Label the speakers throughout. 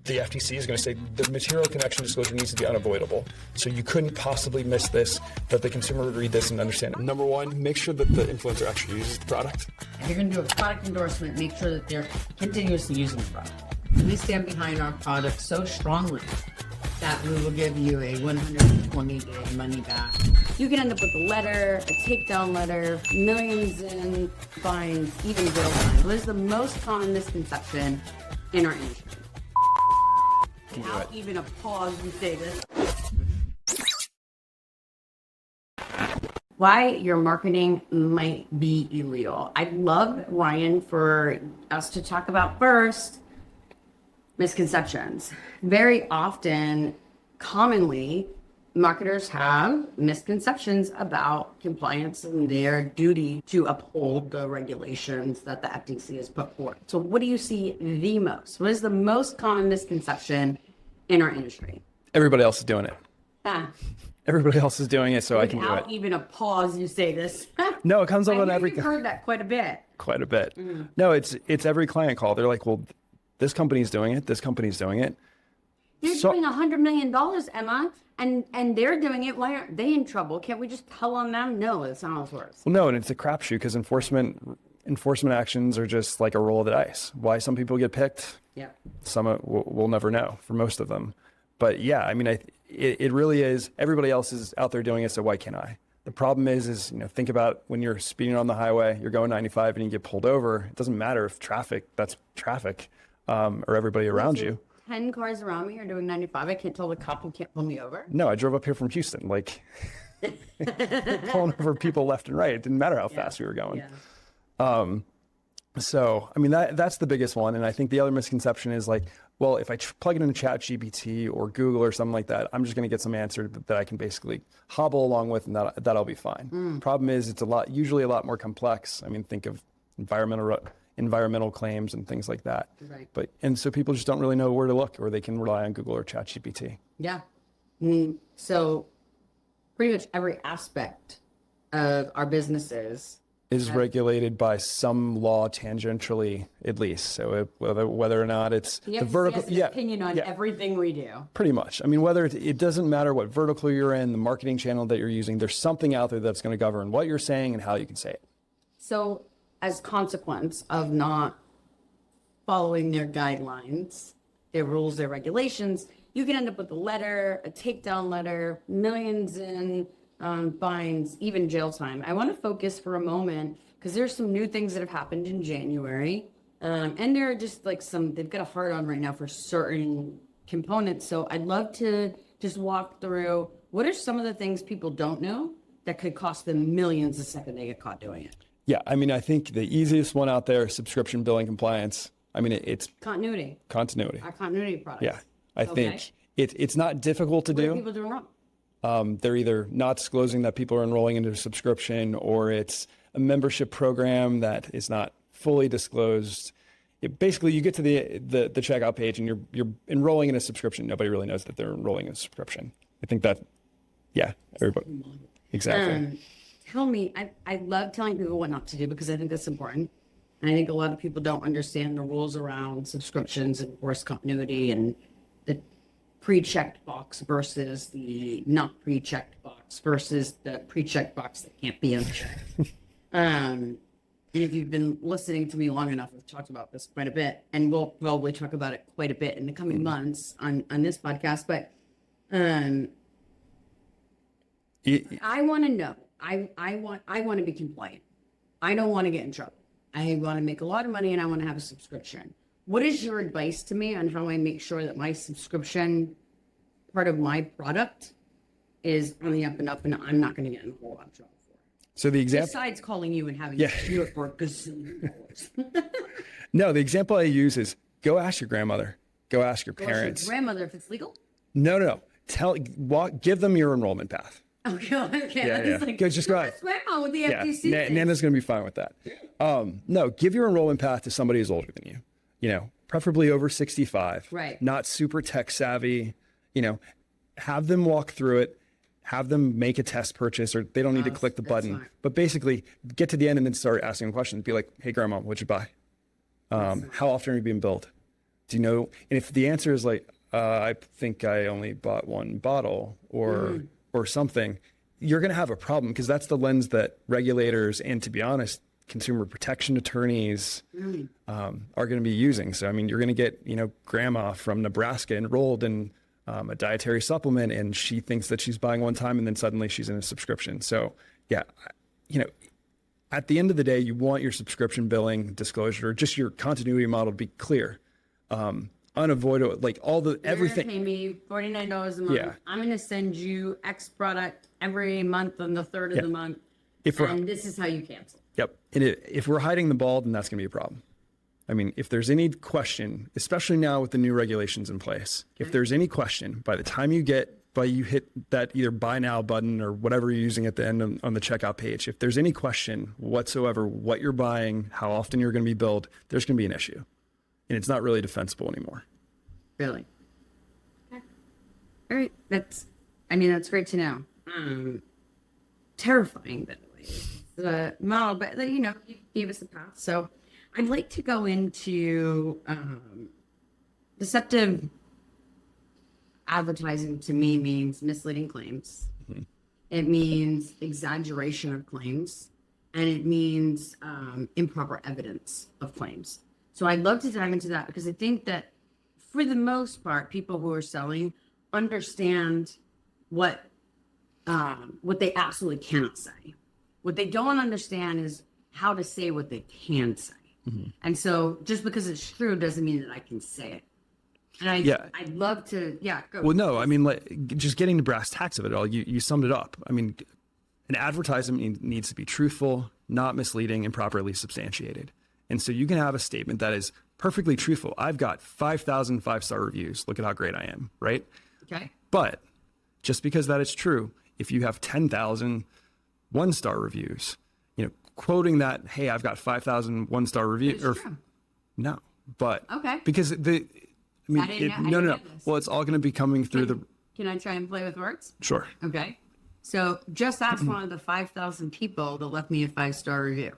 Speaker 1: the FTC is going to say the material connection disclosure needs to be unavoidable. So you couldn't possibly miss this, that the consumer would read this and understand it. Number one, make sure that the influencer actually uses the product.
Speaker 2: If you're going to do a product endorsement, make sure that they're continuously using the product. We stand behind our product so strongly that we will give you a 120-day money back. You can end up with a letter, a takedown letter, millions in fines, even jail time. What is the most common misconception in our industry? Without even a pause, you say this. Why your marketing might be illegal. I'd love, Ryan, for us to talk about first misconceptions. Very often, commonly, marketers have misconceptions about compliance and their duty to uphold the regulations that the FTC has put forth. So what do you see the most? What is the most common misconception in our industry?
Speaker 1: Everybody else is doing it.
Speaker 2: Ah.
Speaker 1: Everybody else is doing it, so I can do it.
Speaker 2: Without even a pause, you say this.
Speaker 1: No, it comes up on every.
Speaker 2: You've heard that quite a bit.
Speaker 1: Quite a bit. Mm. No, it's every client call. They're like, well, this company's doing it. This company's doing it.
Speaker 2: You're doing $100 million, Emma, and they're doing it. Why aren't they in trouble? Can't we just tell on them? No, that's not how it works.
Speaker 1: Well, no, and it's a crapshoot because enforcement actions are just like a roll of the dice. Why some people get picked,
Speaker 2: yeah,
Speaker 1: some we'll never know for most of them. But yeah, I mean, it really is. Everybody else is out there doing it, so why can't I? The problem is think about when you're speeding on the highway, you're going 95 and you get pulled over. It doesn't matter if that's traffic, or everybody around you.
Speaker 2: 10 cars around me are doing 95. I can't tell the cop who can't pull me over.
Speaker 1: No, I drove up here from Houston, like pulling over people left and right. It didn't matter how fast we were going. Yeah. So, I mean, that's the biggest one. And I think the other misconception is like, well, if I plug it into ChatGPT or Google or something like that, I'm just going to get some answer that I can basically hobble along with, and that'll be fine. Problem is, it's usually a lot more complex. I mean, think of environmental claims and things like that.
Speaker 2: Right.
Speaker 1: And so people just don't really know where to look, or they can rely on Google or ChatGPT.
Speaker 2: Yeah. So pretty much every aspect of our businesses
Speaker 1: is regulated by some law tangentially, at least. So whether or not it's
Speaker 2: the vertical, opinion on everything we do.
Speaker 1: Pretty much. I mean, whether it doesn't matter what vertical you're in, the marketing channel that you're using, there's something out there that's going to govern what you're saying and how you can say it.
Speaker 2: So as consequence of not following their guidelines, their rules, their regulations, you can end up with a letter, a takedown letter, millions in fines, even jail time. I want to focus for a moment because there's some new things that have happened in January. And there are just like they've got a hard on right now for certain components. So I'd love to just walk through what are some of the things people don't know that could cost them millions the second they get caught doing it.
Speaker 1: Yeah, I mean, I think the easiest one out there is subscription billing compliance. I mean, it's
Speaker 2: continuity.
Speaker 1: Our
Speaker 2: continuity products.
Speaker 1: Yeah, I think it's not difficult to do.
Speaker 2: What are people doing wrong?
Speaker 1: They're either not disclosing that people are enrolling into a subscription, or it's a membership program that is not fully disclosed. Basically, you get to the checkout page and you're enrolling in a subscription. Nobody really knows that they're enrolling in a subscription. I think that, yeah, everybody. Exactly.
Speaker 2: Tell me, I love telling people what not to do because I think that's important. And I think a lot of people don't understand the rules around subscriptions and force continuity and the pre-checked box versus the not pre-checked box versus the pre-checked box that can't be unchecked. And if you've been listening to me long enough, I've talked about this quite a bit, and we'll probably talk about it quite a bit in the coming months on this podcast. But I want to know. I want to be compliant. I don't want to get in trouble. I want to make a lot of money and I want to have a subscription. What is your advice to me on how I make sure that my subscription part of my product is on the up and up and I'm not going to get in a whole lot of trouble for it?
Speaker 1: So the example,
Speaker 2: besides calling you and having you do it for a gazillion dollars.
Speaker 1: No, the example I use is go ask your grandmother, go ask your parents.
Speaker 2: Ask your grandmother if it's legal? No.
Speaker 1: Give them your enrollment path.
Speaker 2: Okay.
Speaker 1: Yeah.
Speaker 2: Like,
Speaker 1: just go ahead.
Speaker 2: Grandma with the FTC.
Speaker 1: Nana's going to be fine with that. No, give your enrollment path to somebody who's older than you. Preferably over 65.
Speaker 2: Right.
Speaker 1: Not super tech savvy. Have them walk through it. Have them make a test purchase, or they don't need to click the button.
Speaker 2: Smart.
Speaker 1: But basically, get to the end and then start asking them questions. Be like, "Hey, Grandma, what'd you buy? How often are you being billed? Do you know? And if the answer is like, I think I only bought one bottle or something, you're going to have a problem, because that's the lens that regulators and, to be honest, consumer protection attorneys are going to be using. So, I mean, you're going to get, grandma from Nebraska enrolled in a dietary supplement, and she thinks that she's buying one time and then suddenly she's in a subscription. So yeah, at the end of the day, you want your subscription billing disclosure, just your continuity model to be clear. Unavoidable, like everything.
Speaker 2: You're gonna pay me $49 a month.
Speaker 1: Yeah.
Speaker 2: I'm going to send you X product every month on the 3rd of the month. And this is how you cancel.
Speaker 1: Yep. And if we're hiding the ball, then that's going to be a problem. I mean, if there's any question, especially now with the new regulations in place, if there's any question, by the time you hit that either buy now button or whatever you're using at the end on the checkout page, if there's any question whatsoever, what you're buying, how often you're going to be billed, there's going to be an issue. And it's not really defensible anymore.
Speaker 2: Really? Okay. All right. That's great to know. Terrifying, by the way. The model, but you gave us the path. So I'd like to go into deceptive advertising. To me, means misleading claims. Mm-hmm. It means exaggeration of claims, and it means improper evidence of claims. So I'd love to dive into that, because I think that for the most part, people who are selling understand what they absolutely cannot say. What they don't understand is how to say what they can say. Mm-hmm. And so just because it's true doesn't mean that I can say it. And I'd love to, go.
Speaker 1: Well, no, I mean, just getting to brass tacks of it all, you summed it up. I mean, an advertisement needs to be truthful, not misleading, and properly substantiated. And so you can have a statement that is perfectly truthful. I've got 5,000 5-star reviews. Look at how great I am, right?
Speaker 2: Okay.
Speaker 1: But just because that is true, if you have 10,000 1-star reviews, quoting that, hey, I've got 5,000 1-star reviews, no, but
Speaker 2: okay,
Speaker 1: because no. Well, it's all going to be coming through
Speaker 2: Can I try and play with words?
Speaker 1: Sure.
Speaker 2: Okay. So just ask one of the 5,000 people that left me a 5-star review.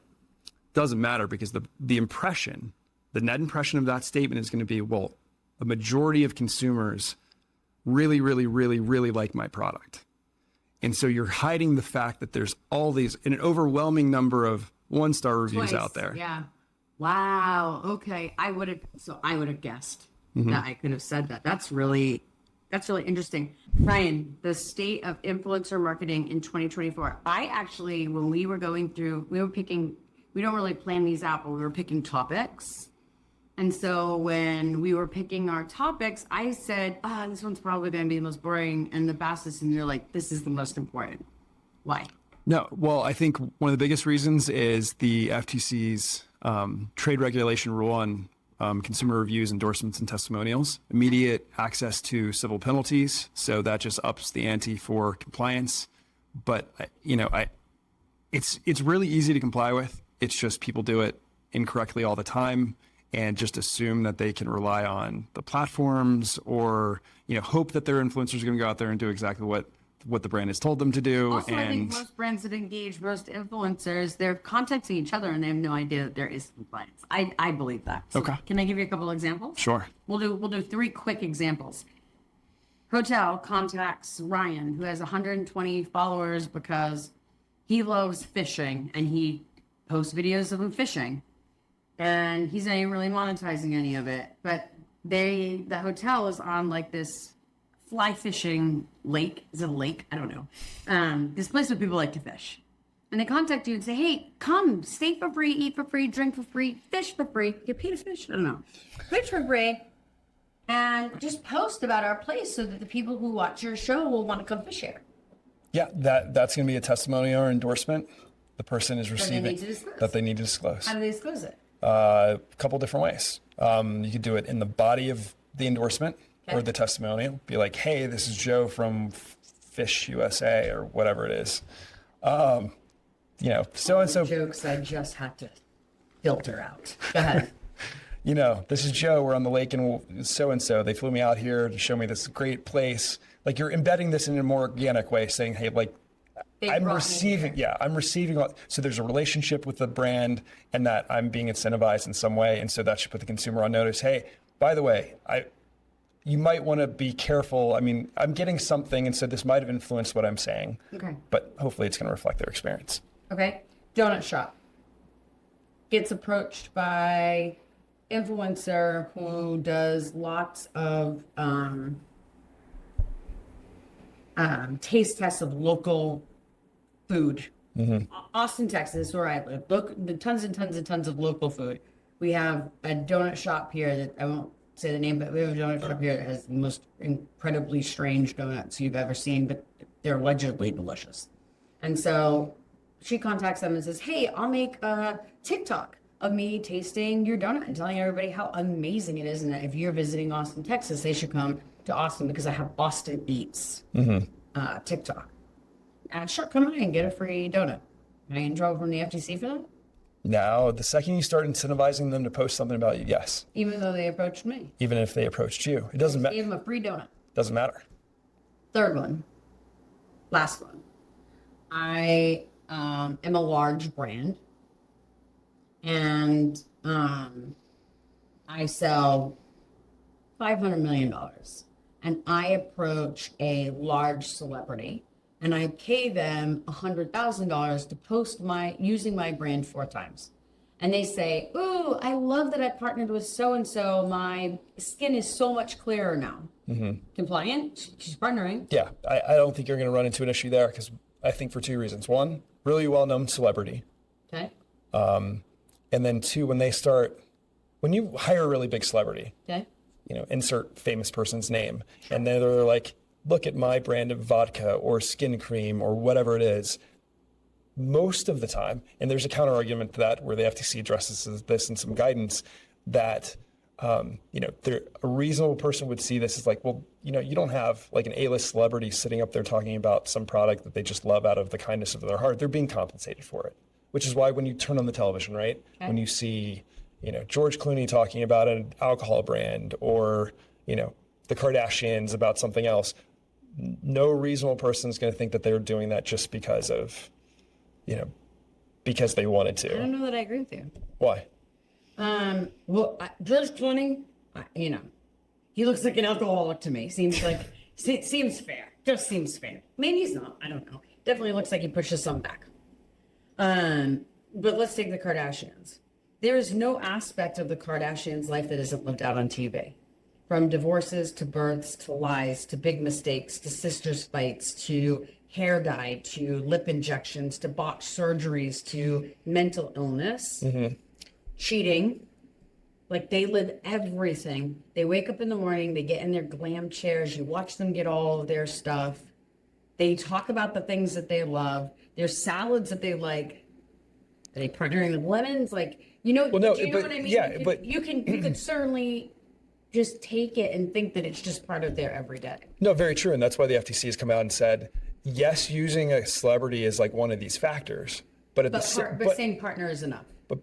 Speaker 1: Doesn't matter, because the net impression of that statement is going to be, well, a majority of consumers really, really, really, really like my product. And so you're hiding the fact that there's an overwhelming number of 1-star reviews out there.
Speaker 2: Yeah. Wow. Okay. I would have guessed that I could have said that. That's really interesting. Ryan, the state of influencer marketing in 2024. I actually, when we were going through, we don't really plan these out, but we were picking topics. And so when we were picking our topics, I said, this one's probably going to be the most boring and the fastest. And you're like, this is the most important. Why?
Speaker 1: No, well, I think one of the biggest reasons is the FTC's trade regulation rule on consumer reviews, endorsements, and testimonials, immediate access to civil penalties. So that just ups the ante for compliance. But, it's really easy to comply with. It's just people do it incorrectly all the time and just assume that they can rely on the platforms or, hope that their influencers are going to go out there and do exactly what the brand has told them to do.
Speaker 2: Also, I think most brands that engage most influencers, they're contacting each other and they have no idea that there is compliance. I believe that. So
Speaker 1: okay.
Speaker 2: Can I give you a couple examples?
Speaker 1: Sure.
Speaker 2: We'll do 3 quick examples. Hotel contacts Ryan, who has 120 followers because he loves fishing and he posts videos of him fishing. And he's not even really monetizing any of it. But the hotel is on like this fly fishing lake. Is it a lake? I don't know. This place where people like to fish. And they contact you and say, hey, come, stay for free, eat for free, drink for free, fish for free. Get paid to fish? I don't know. Fish for free. And just post about our place so that the people who watch your show will want to come fish here.
Speaker 1: Yeah, that's going to be a testimonial or endorsement the person is receiving that they need to disclose.
Speaker 2: How do they disclose it?
Speaker 1: A couple different ways. You could do it in the body of the endorsement or the testimonial. Be like, hey, this is Joe from Fish USA or whatever it is. So-and-so.
Speaker 2: Jokes I just had to filter out. Go ahead.
Speaker 1: This is Joe. We're on the lake and so-and-so. They flew me out here to show me this great place. Like, you're embedding this in a more organic way, saying, hey, like, I'm receiving. So there's a relationship with the brand and that I'm being incentivized in some way. And so that should put the consumer on notice. Hey, by the way, you might want to be careful. I mean, I'm getting something, and so this might have influenced what I'm saying.
Speaker 2: Okay.
Speaker 1: But hopefully it's going to reflect their experience.
Speaker 2: Okay. Donut shop gets approached by influencer who does lots of taste tests of local food. Austin, Texas, where I live. Look, the tons and tons and tons of local food. We have a donut shop here that I won't say the name, but we have a donut shop here that has the most incredibly strange donuts you've ever seen, but they're allegedly delicious. And so she contacts them and says, hey, I'll make a TikTok of me tasting your donut and telling everybody how amazing it is. And that if you're visiting Austin, Texas, they should come to Austin because I have Austin Eats TikTok. Sure, come on and get a free donut. Am I in trouble from the FTC for that?
Speaker 1: Now, the second you start incentivizing them to post something about you, yes.
Speaker 2: Even though they approached me.
Speaker 1: Even if they approached you. It doesn't matter.
Speaker 2: Gave them a free donut.
Speaker 1: Doesn't matter.
Speaker 2: Third one. Last one. I am a large brand. And I sell $500 million. And I approach a large celebrity and I pay them $100,000 to post using my brand 4 times. And they say, ooh, I love that I partnered with so-and-so. My skin is so much clearer now. Compliant, she's partnering.
Speaker 1: Yeah, I don't think you're going to run into an issue there because I think for 2 reasons. One, really well-known celebrity.
Speaker 2: Okay.
Speaker 1: And then 2, when you hire a really big celebrity,
Speaker 2: Okay.
Speaker 1: Insert famous person's name, and then they're like, look at my brand of vodka or skin cream or whatever it is. Most of the time, and there's a counter argument to that where the FTC addresses this in some guidance, that a reasonable person would see this as like, well, you don't have like an A-list celebrity sitting up there talking about some product that they just love out of the kindness of their heart. They're being compensated for it, which is why when you turn on the television, right, when you see George Clooney talking about an alcohol brand or the Kardashians about something else, no reasonable person is going to think that they're doing that just because of because they wanted to.
Speaker 2: I don't know that I agree with you.
Speaker 1: Why?
Speaker 2: George Clooney, he looks like an alcoholic to me. Seems fair. Just seems fair. Maybe he's not. I don't know. Definitely looks like he pushes some back. But let's take the Kardashians. There is no aspect of the Kardashians' life that isn't lived out on TV. From divorces to births to lies to big mistakes to sisters' fights to hair dye to lip injections to botched surgeries to mental illness, cheating. Like they live everything. They wake up in the morning, they get in their glam chairs, you watch them get all of their stuff. They talk about the things that they love. Their salads that they like. Are they partnering with lemons? Like, do you know what I mean?
Speaker 1: Yeah, but
Speaker 2: you could certainly just take it and think that it's just part of their everyday.
Speaker 1: No, very true. And that's why the FTC has come out and said, yes, using a celebrity is like one of these factors, but
Speaker 2: saying partner is enough.
Speaker 1: But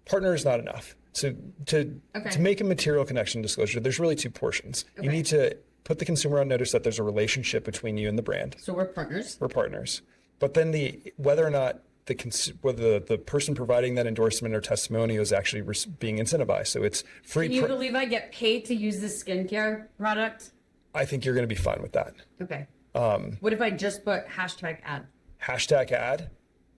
Speaker 1: partner is not enough. So to make a material connection disclosure, there's really 2 portions. Okay. You need to put the consumer on notice that there's a relationship between you and the brand.
Speaker 2: So we're partners.
Speaker 1: We're partners. But then whether or not whether the person providing that endorsement or testimonial is actually being incentivized. So it's free.
Speaker 2: Can you believe I get paid to use this skincare product?
Speaker 1: I think you're going to be fine with that.
Speaker 2: Okay. What if I just put #ad?
Speaker 1: #ad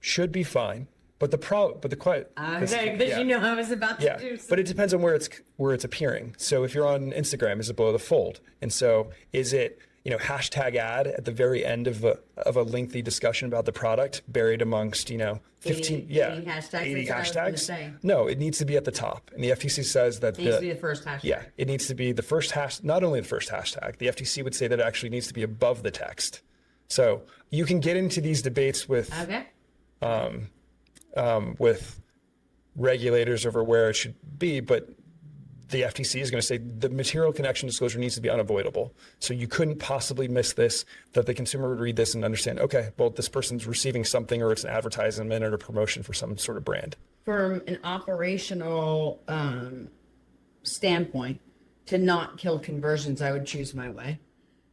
Speaker 1: should be fine. But the
Speaker 2: okay, because you know I was about to do something.
Speaker 1: But it depends on where it's appearing. So if you're on Instagram, is it below the fold? And so is it #ad at the very end of a lengthy discussion about the product, buried amongst 15
Speaker 2: 80 hashtags.
Speaker 1: 80 hashtags? No, it needs to be at the top. And the FTC says that
Speaker 2: it needs to be the first hashtag.
Speaker 1: Yeah, it needs to be the first hashtag. Not only the first hashtag, the FTC would say that it actually needs to be above the text. So you can get into these debates with regulators over where it should be, but the FTC is going to say the material connection disclosure needs to be unavoidable. So you couldn't possibly miss this, that the consumer would read this and understand, okay, well, this person's receiving something or it's an advertisement or a promotion for some sort of brand.
Speaker 2: From an operational standpoint, to not kill conversions, I would choose my way,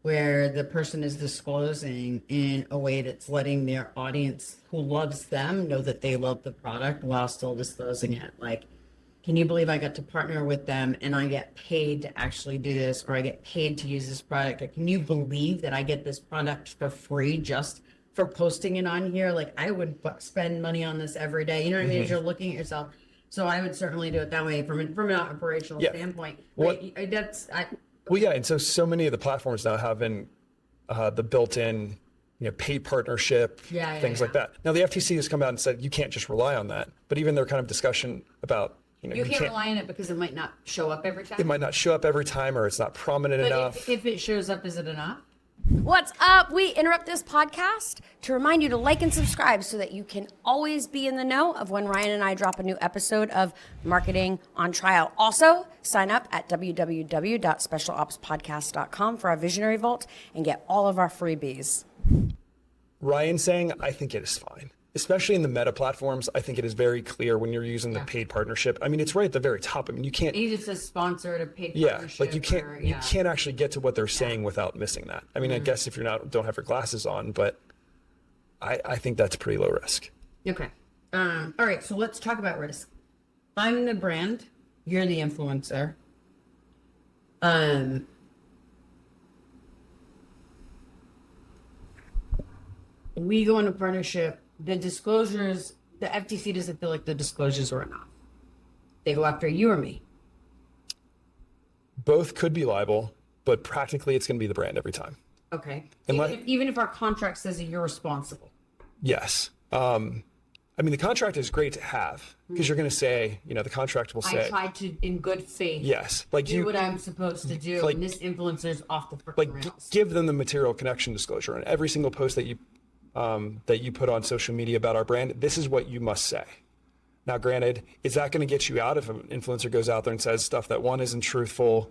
Speaker 2: where the person is disclosing in a way that's letting their audience who loves them know that they love the product while still disclosing it. Like, can you believe I got to partner with them and I get paid to actually do this, or I get paid to use this product? Or can you believe that I get this product for free just for posting it on here? Like, I would spend money on this every day. You know what I mean? As you're looking at yourself. So I would certainly do it that way from an operational standpoint. Like,
Speaker 1: Well, yeah, and so many of the platforms now have the built-in, paid partnership, things like that. Now the FTC has come out and said you can't just rely on that, but even their kind of discussion about
Speaker 2: you can't rely on it because it might not show up every time.
Speaker 1: It might not show up every time, or it's not prominent enough.
Speaker 2: If it shows up, is it enough?
Speaker 3: What's up? We interrupt this podcast to remind you to like and subscribe so that you can always be in the know of when Ryan and I drop a new episode of Marketing on Trial. Also, sign up at www.specialopspodcast.com for our Visionary Vault and get all of our freebies.
Speaker 1: Ryan saying, I think it is fine. Especially in the meta platforms, I think it is very clear when you're using the paid partnership. I mean, it's right at the very top. I mean, you can't.
Speaker 2: It says sponsored or paid partnership.
Speaker 1: Like you can't actually get to what they're saying without missing that. I mean, I guess if don't have your glasses on, but I think that's pretty low risk.
Speaker 2: Okay. All right. So let's talk about risk. I'm the brand. You're the influencer. We go into partnership. The disclosures, the FTC doesn't feel like the disclosures are enough. They go after you or me.
Speaker 1: Both could be liable, but practically it's going to be the brand every time.
Speaker 2: Okay. Even if our contract says that you're responsible.
Speaker 1: Yes. I mean, the contract is great to have because you're going to say, the contract will say.
Speaker 2: I tried to, in good faith.
Speaker 1: Yes.
Speaker 2: Do what I'm supposed to do. And this influencer's off the freaking rails.
Speaker 1: Give them the material connection disclosure on every single post that you put on social media about our brand. This is what you must say. Now, granted, is that going to get you out if an influencer goes out there and says stuff that one isn't truthful,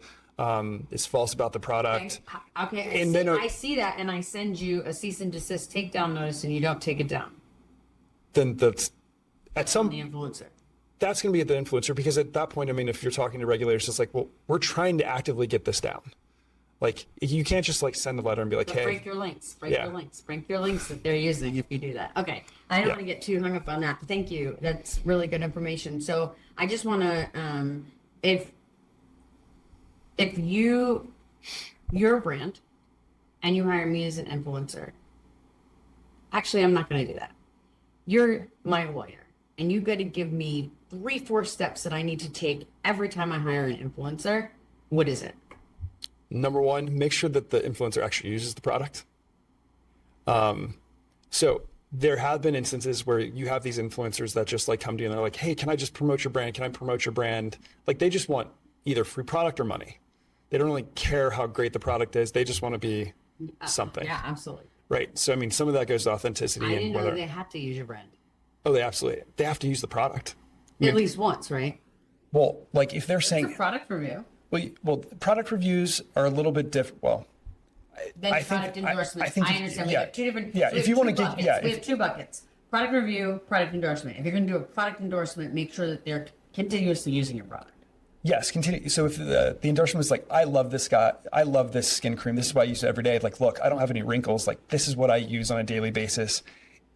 Speaker 1: is false about the product?
Speaker 2: Okay. I see that, and I send you a cease and desist takedown notice, and you don't take it down.
Speaker 1: Then the
Speaker 2: influencer.
Speaker 1: That's going to be at the influencer, because at that point, I mean, if you're talking to regulators, it's like, well, we're trying to actively get this down. Like, you can't just send the letter and be like, hey.
Speaker 2: Break your links. Break your links that they're using if you do that. Okay. I don't want to get too hung up on that. Thank you. That's really good information. So I just want to, if you're a brand and you hire me as an influencer, actually, I'm not going to do that. You're my lawyer, and you got to give me 3-4 steps that I need to take every time I hire an influencer. What is it?
Speaker 1: Number one, make sure that the influencer actually uses the product. So there have been instances where you have these influencers that just come to you and they're like, hey, can I just promote your brand? Can I promote your brand? Like, they just want either free product or money. They don't really care how great the product is. They just want to be something.
Speaker 2: Yeah, absolutely.
Speaker 1: Right. So, I mean, some of that goes to authenticity.
Speaker 2: I didn't know they had to use your brand.
Speaker 1: Oh, they have to use the product.
Speaker 2: At least once, right?
Speaker 1: Well, like if they're saying.
Speaker 2: It's a product review.
Speaker 1: Well, product reviews are a little bit different. Well,
Speaker 2: then product endorsements. I understand. We have two different.
Speaker 1: Yeah, if you want to get,
Speaker 2: we have 2 buckets: product review, product endorsement. If you're going to do a product endorsement, make sure that they're continuously using your product.
Speaker 1: Yes, continue. So if the endorsement is like, I love this guy, I love this skin cream, this is what I use it every day. Like, look, I don't have any wrinkles. Like, this is what I use on a daily basis.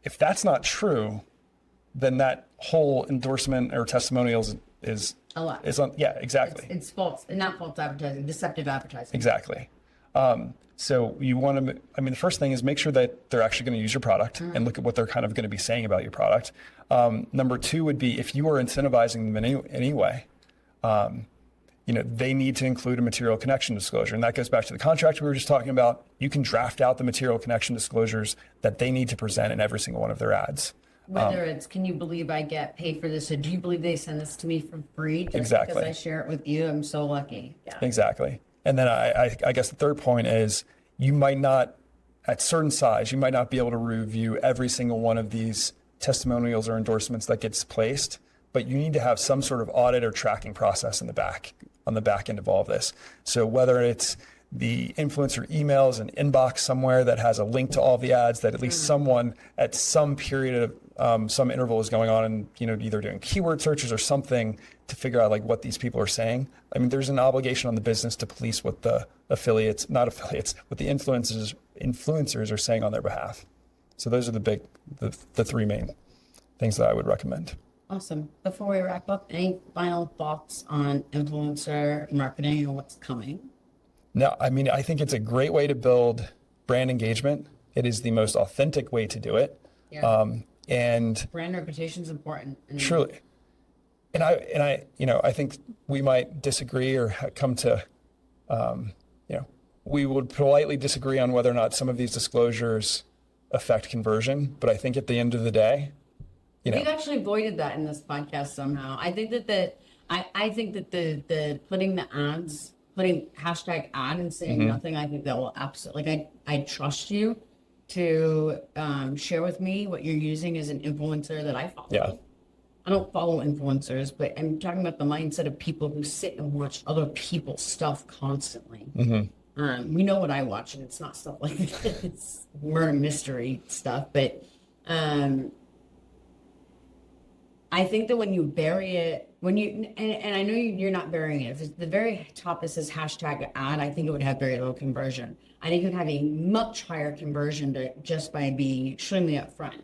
Speaker 1: If that's not true, then that whole endorsement or testimonials is
Speaker 2: a lot.
Speaker 1: Yeah, exactly.
Speaker 2: It's false, not false advertising, deceptive advertising.
Speaker 1: Exactly. So you want to, the first thing is make sure that they're actually going to use your product and look at what they're kind of going to be saying about your product. Number 2 would be, if you are incentivizing them in any way, they need to include a material connection disclosure. And that goes back to the contract we were just talking about. You can draft out the material connection disclosures that they need to present in every single one of their ads.
Speaker 2: Whether it's, can you believe I get paid for this? Or do you believe they send this to me for free? Just
Speaker 1: exactly.
Speaker 2: Because I share it with you. I'm so lucky. Yeah.
Speaker 1: Exactly. And then I guess the third point is, you might not, at certain size, you might not be able to review every single one of these testimonials or endorsements that gets placed, but you need to have some sort of audit or tracking process on the back end of all of this. So whether it's the influencer emails, an inbox somewhere that has a link to all the ads, that at least someone at some period of some interval is going on and, either doing keyword searches or something to figure out what these people are saying. There's an obligation on the business to police what the what the influencers are saying on their behalf. So those are the 3 main things that I would recommend.
Speaker 2: Awesome. Before we wrap up, any final thoughts on influencer marketing and what's coming?
Speaker 1: No, I mean, I think it's a great way to build brand engagement. It is the most authentic way to do it.
Speaker 2: Yeah.
Speaker 1: And
Speaker 2: Brand reputation is important.
Speaker 1: truly, and I, I think we might disagree or come to, we would politely disagree on whether or not some of these disclosures affect conversion. But I think at the end of the day,
Speaker 2: We've actually avoided that in this podcast somehow. I think that the putting hashtag ad and saying nothing, I think that will absolutely, I trust you to share with me what you're using as an influencer that I follow.
Speaker 1: Yeah.
Speaker 2: I don't follow influencers, but I'm talking about the mindset of people who sit and watch other people's stuff constantly. We know what I watch, and it's not stuff like this. It's murder mystery stuff, but I think that when you bury it, and I know you're not burying it. If it's the very top, it says hashtag ad, I think it would have very low conversion. I think it would have a much higher conversion just by being extremely upfront.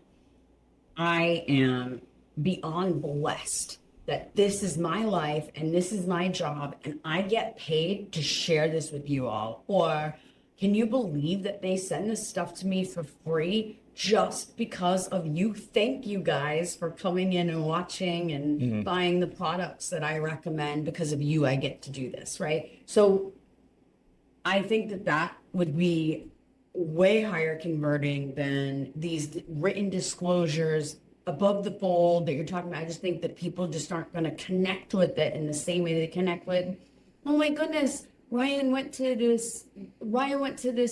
Speaker 2: I am beyond blessed that this is my life and this is my job and I get paid to share this with you all. Or can you believe that they send this stuff to me for free just because of you? Thank you guys for coming in and watching and buying the products that I recommend. Because of you, I get to do this, right? So I think that would be way higher converting than these written disclosures above the fold that you're talking about. I just think that people just aren't going to connect with it in the same way they connect with, oh my goodness, Ryan went to this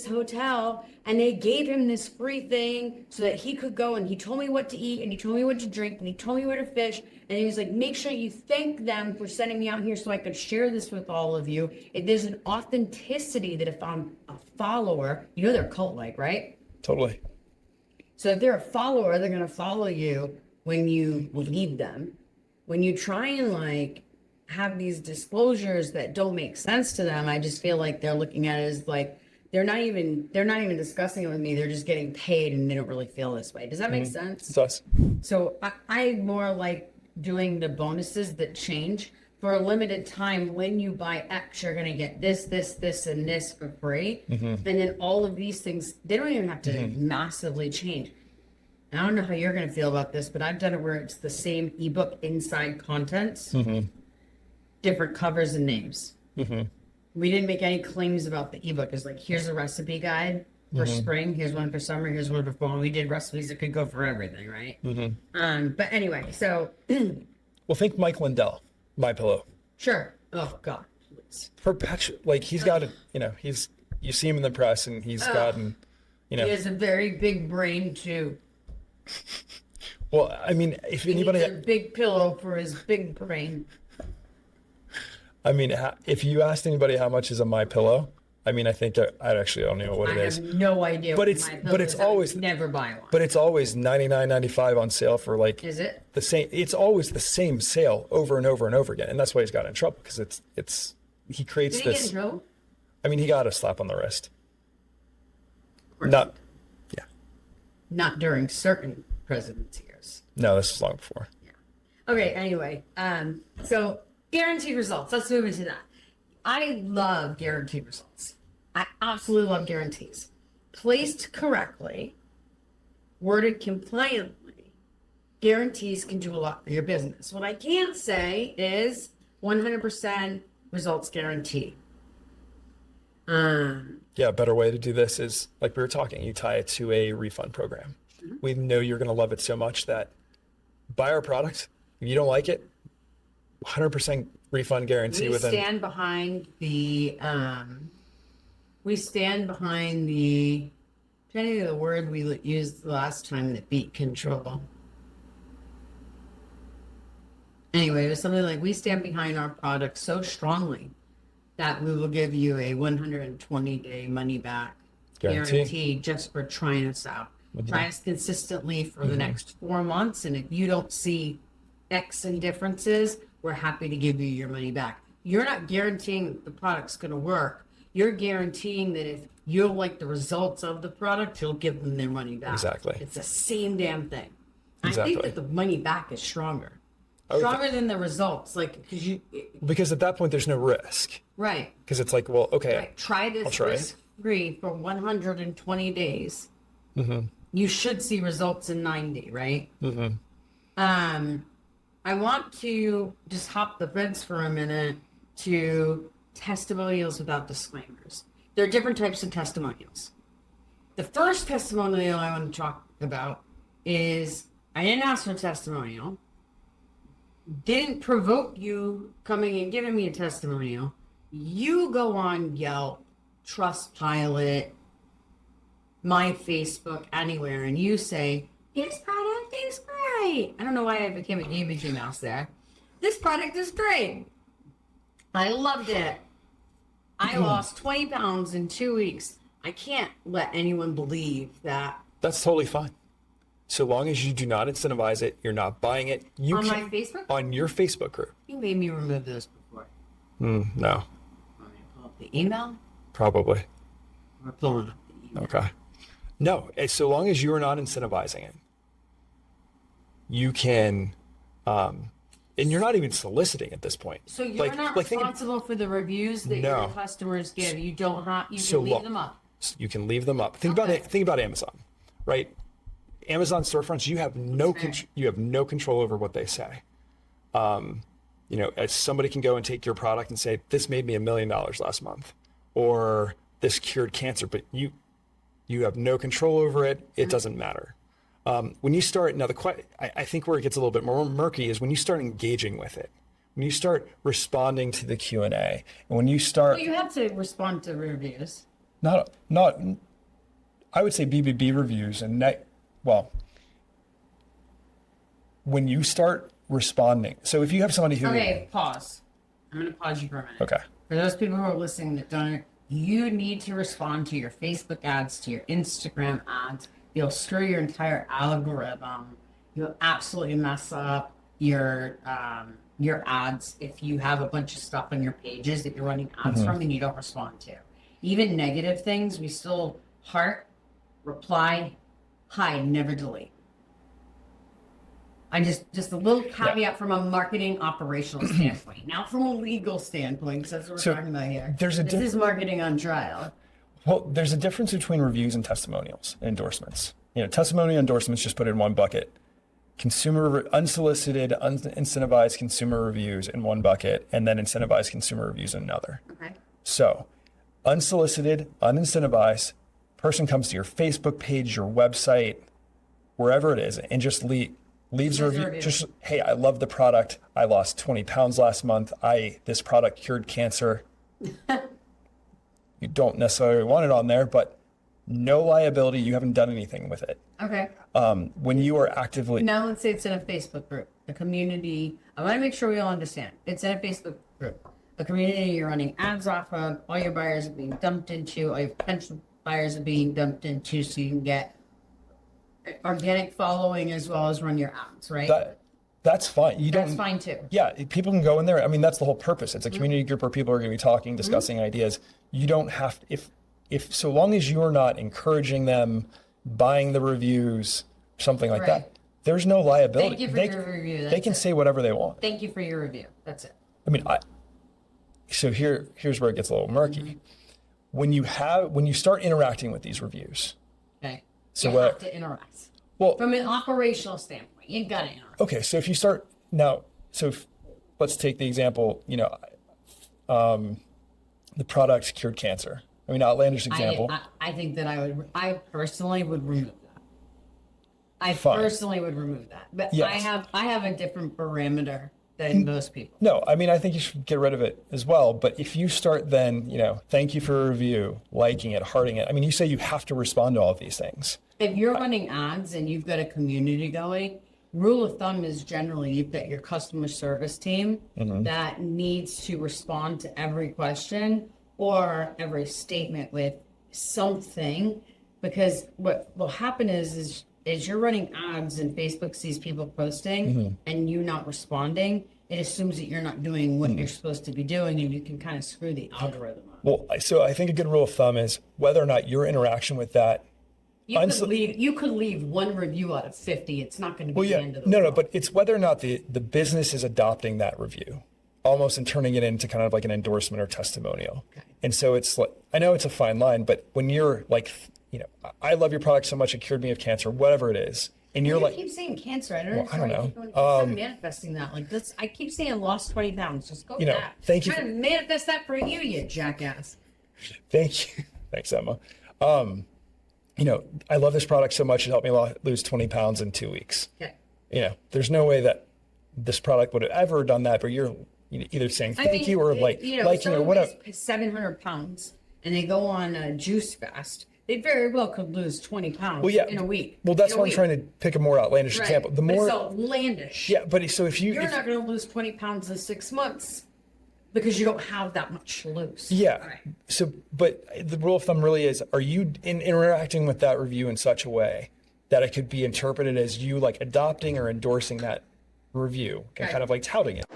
Speaker 2: hotel and they gave him this free thing so that he could go, and he told me what to eat and he told me what to drink and he told me where to fish, and he was like, make sure you thank them for sending me out here so I could share this with all of you. There's an authenticity that if I'm a follower, they're cult-like, right?
Speaker 1: Totally.
Speaker 2: So if they're a follower, they're going to follow you when you leave them. When you try and have these disclosures that don't make sense to them, I just feel like they're looking at it as they're not even discussing it with me. They're just getting paid and they don't really feel this way. Does that make sense?
Speaker 1: It does.
Speaker 2: So I more like doing the bonuses that change for a limited time. When you buy X, you're going to get this, and this for free. And then all of these things, they don't even have to massively change. And I don't know how you're going to feel about this, but I've done it where it's the same ebook inside contents, different covers and names. We didn't make any claims about the ebook. It's like, here's a recipe guide for spring, here's one for summer, here's one for fall. And we did recipes that could go for everything, right? But anyway, so.
Speaker 1: Well, think Mike Lindell. My Pillow.
Speaker 2: Sure. Oh God.
Speaker 1: He's got it. You see him in the press, and he's gotten. He
Speaker 2: has a very big brain too.
Speaker 1: Well, I mean, if anybody
Speaker 2: needs a big pillow for his big brain.
Speaker 1: I mean, if you asked anybody how much is a My Pillow, I mean, I think I actually don't know what it is.
Speaker 2: I have no idea.
Speaker 1: But it's always
Speaker 2: never buy one.
Speaker 1: But it's always $99.95 on sale for
Speaker 2: Is it
Speaker 1: the same? It's always the same sale over and over and over again, and that's why he's got in trouble, because he creates
Speaker 2: Did he
Speaker 1: this.
Speaker 2: get in trouble?
Speaker 1: I mean, he got a slap on the wrist.
Speaker 2: Not during certain presidency years.
Speaker 1: No, this was long before.
Speaker 2: Yeah. Okay. Anyway, so guaranteed results. Let's move into that. I love guaranteed results. I absolutely love guarantees. Placed correctly, worded compliantly, guarantees can do a lot for your business. What I can't say is 100% results guarantee.
Speaker 1: Yeah, a better way to do this is, like we were talking, you tie it to a refund program. We know you're going to love it so much that buy our product. If you don't like it, 100% refund guarantee.
Speaker 2: We stand behind the, I'm trying to think of the word we used the last time that beat control. Anyway, it was something like, we stand behind our product so strongly that we will give you a 120-day money back guarantee just for trying us out. Try us consistently for the next 4 months, and if you don't see X in differences, we're happy to give you your money back. You're not guaranteeing the product's going to work. You're guaranteeing that if you don't like the results of the product, you'll give them their money back.
Speaker 1: Exactly.
Speaker 2: It's the same damn thing.
Speaker 1: Exactly.
Speaker 2: I think that the money back is stronger. Stronger than the results, like,
Speaker 1: because at that point there's no risk.
Speaker 2: Right.
Speaker 1: Because it's like, well, okay,
Speaker 2: Right. Try this risk-free for 120 days. You should see results in 90, right? I want to just hop the fence for a minute to testimonials without disclaimers. There are different types of testimonials. The first testimonial I want to talk about is I didn't ask for a testimonial, didn't provoke you coming and giving me a testimonial. You go on Yelp, Trustpilot, my Facebook, anywhere, and you say, this product is great. I don't know why I became an imaging mouse there. This product is great. I loved it. I lost 20 pounds in 2 weeks. I can't let anyone believe that.
Speaker 1: That's totally fine. So long as you do not incentivize it, you're not buying it. You
Speaker 2: On
Speaker 1: can,
Speaker 2: my Facebook?
Speaker 1: On your Facebook group.
Speaker 2: You made me remove those before.
Speaker 1: No,
Speaker 2: Want me to pull up the email?
Speaker 1: probably.
Speaker 2: We're pulling up the email.
Speaker 1: Okay. No, so long as you are not incentivizing it, you can, and you're not even soliciting at this point.
Speaker 2: So you're not responsible for the reviews that your customers give. You don't have. You can leave them up.
Speaker 1: You can leave them up. Think about it. Think about Amazon, right? Amazon storefronts. You have no control over what they say. You know, as somebody can go and take your product and say, "This made me $1 million last month," or "This cured cancer," but you have no control over it. It doesn't matter. When you start, now I think where it gets a little bit more murky is when you start engaging with it, when you start responding to the Q&A, and when you start.
Speaker 2: Well, you have to respond to reviews.
Speaker 1: Not, I would say BBB reviews when you start responding. So if you have somebody who.
Speaker 2: Okay, pause. I'm going to pause you for a minute.
Speaker 1: Okay.
Speaker 2: For those people who are listening that don't, you need to respond to your Facebook ads, to your Instagram ads. You'll screw your entire algorithm. You'll absolutely mess up your ads if you have a bunch of stuff on your pages that you're running ads from and you don't respond to. Even negative things, we still heart, reply, hide, never delete. I just a little caveat from a marketing operational standpoint. Now from a legal standpoint, because that's what we're talking about here. This is marketing on trial.
Speaker 1: Well, there's a difference between reviews and testimonials and endorsements. You know, testimonial endorsements just put in one bucket. Unsolicited, incentivized consumer reviews in one bucket, and then incentivized consumer reviews in another. Okay. So, unsolicited, unincentivized, person comes to your Facebook page, your website, wherever it is, and just leaves a review. Just, hey, I love the product. I lost 20 pounds last month. This product cured cancer. You don't necessarily want it on there, but no liability. You haven't done anything with it.
Speaker 2: Okay.
Speaker 1: When you are actively.
Speaker 2: Now let's say it's in a Facebook group, the community. I want to make sure we all understand. It's in a Facebook group, a community you're running ads off of. All your buyers are being dumped into. All your potential buyers are being dumped into, so you can get organic following as well as run your ads, right?
Speaker 1: That's fine.
Speaker 2: That's fine too.
Speaker 1: Yeah, people can go in there. I mean, that's the whole purpose. It's a community group where people are going to be talking, discussing ideas. You don't have to, if so long as you're not encouraging them, buying the reviews, something like that, there's no liability.
Speaker 2: Thank you for your review.
Speaker 1: They can say whatever they want.
Speaker 2: Thank you for your review. That's it.
Speaker 1: I mean, so here's where it gets a little murky. When you start interacting with these reviews.
Speaker 2: Okay.
Speaker 1: So
Speaker 2: you have to interact. Well, from an operational standpoint, you got to interact.
Speaker 1: Okay, so if you start now, let's take the example, the product cured cancer. I mean, outlandish example.
Speaker 2: I think that I personally would remove that. Personally would remove that. But yes. I have a different parameter than most people.
Speaker 1: No, I mean, I think you should get rid of it as well. But if you start then, thank you for a review, liking it, hearting it. I mean, you say you have to respond to all of these things.
Speaker 2: If you're running ads and you've got a community going, rule of thumb is generally you've got your customer service team that needs to respond to every question or every statement with something, because what will happen is you're running ads and Facebook sees people posting and you not responding, it assumes that you're not doing what you're supposed to be doing, and you can kind of screw the algorithm up.
Speaker 1: Well, so I think a good rule of thumb is whether or not your interaction with that
Speaker 2: You could leave one review out of 50. It's not going to be the end of the
Speaker 1: no,
Speaker 2: world.
Speaker 1: but it's whether or not the business is adopting that review, almost and turning it into kind of like an endorsement or testimonial.
Speaker 2: Okay.
Speaker 1: And so it's like, I know it's a fine line, but when you're like, I love your product so much it cured me of cancer, whatever it is, and you're like,
Speaker 2: keep saying cancer. I don't
Speaker 1: Well, I don't
Speaker 2: understand
Speaker 1: know.
Speaker 2: why you keep manifesting that. Like this, I keep saying lost 20 pounds. Just go with that.
Speaker 1: thank you
Speaker 2: Trying to manifest that for you jackass.
Speaker 1: Thank you. Thanks, Emma. I love this product so much it helped me lose 20 pounds in 2 weeks.
Speaker 2: Okay.
Speaker 1: There's no way that this product would have ever done that, but you're either saying thank you or liking or whatever.
Speaker 2: 700 pounds and they go on a juice fast. They very well could lose 20 pounds in a week.
Speaker 1: Well, that's why I'm trying to pick a more outlandish example. The more
Speaker 2: it's outlandish.
Speaker 1: Yeah, but so if
Speaker 2: you're not going to lose 20 pounds in 6 months because you don't have that much to lose.
Speaker 1: Yeah. Right. So, but the rule of thumb really is: are you interacting with that review in such a way that it could be interpreted as you like adopting or endorsing that review and kind of like touting it?